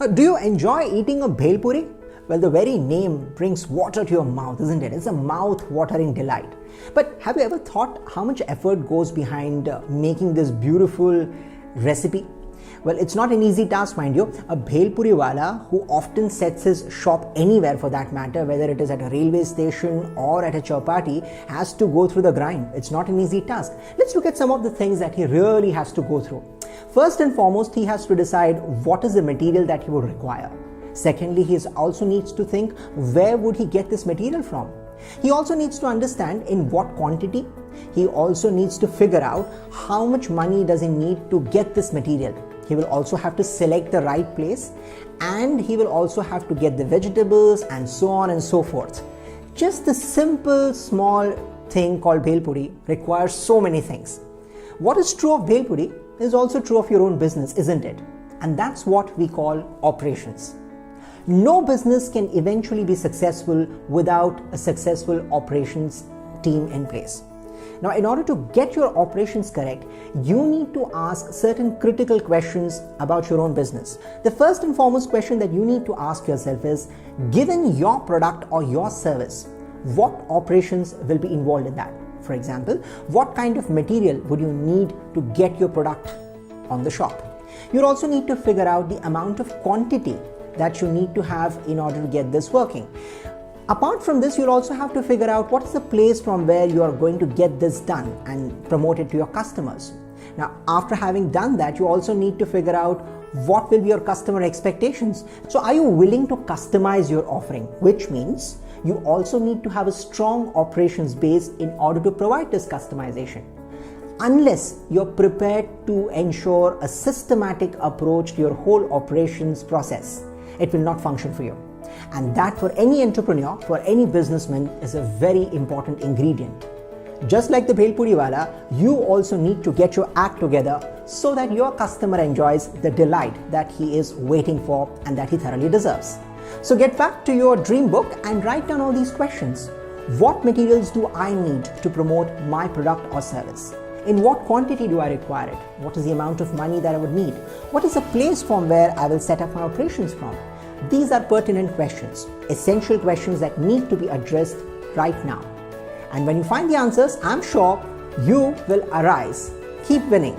Do you enjoy eating a bhel puri? Well, the very name brings water to your mouth, isn't it? It's a mouth-watering delight. But have you ever thought how much effort goes behind making this beautiful recipe? Well, it's not an easy task, mind you. A bhel puri wala who often sets his shop anywhere for that matter, whether it is at a railway station or at a chowpatty, has to go through the grind. It's not an easy task. Let's look at some of the things that he really has to go through. First and foremost, he has to decide what is the material that he would require. Secondly, he also needs to think where would he get this material from. He also needs to understand in what quantity. He also needs to figure out how much money does he need to get this material. He will also have to select the right place, and he will also have to get the vegetables and so on and so forth. Just the simple small thing called bhel puri requires so many things. What is true of bhel puri is also true of your own business, isn't it? And that's what we call operations. No business can eventually be successful without a successful operations team in place. Now, in order to get your operations correct, you need to ask certain critical questions about your own business. The first and foremost question that you need to ask yourself is, given your product or your service, what operations will be involved in that? For example, what kind of material would you need to get your product on the shop? You'll also need to figure out the amount of quantity that you need to have in order to get this working. Apart from this, you'll also have to figure out what is the place from where you are going to get this done and promote it to your customers. Now, after having done that, you also need to figure out what will be your customer expectations. So are you willing to customize your offering? Which means you also need to have a strong operations base in order to provide this customization. Unless you're prepared to ensure a systematic approach to your whole operations process, it will not function for you. And that, for any entrepreneur, for any businessman, is a very important ingredient. Just like the bhel puri wala, you also need to get your act together so that your customer enjoys the delight that he is waiting for and that he thoroughly deserves. So get back to your dream book and write down all these questions. What materials do I need to promote my product or service? In what quantity do I require it? What is the amount of money that I would need? What is the place from where I will set up my operations from? These are pertinent questions, essential questions that need to be addressed right now. And when you find the answers, I'm sure you will arise. Keep winning.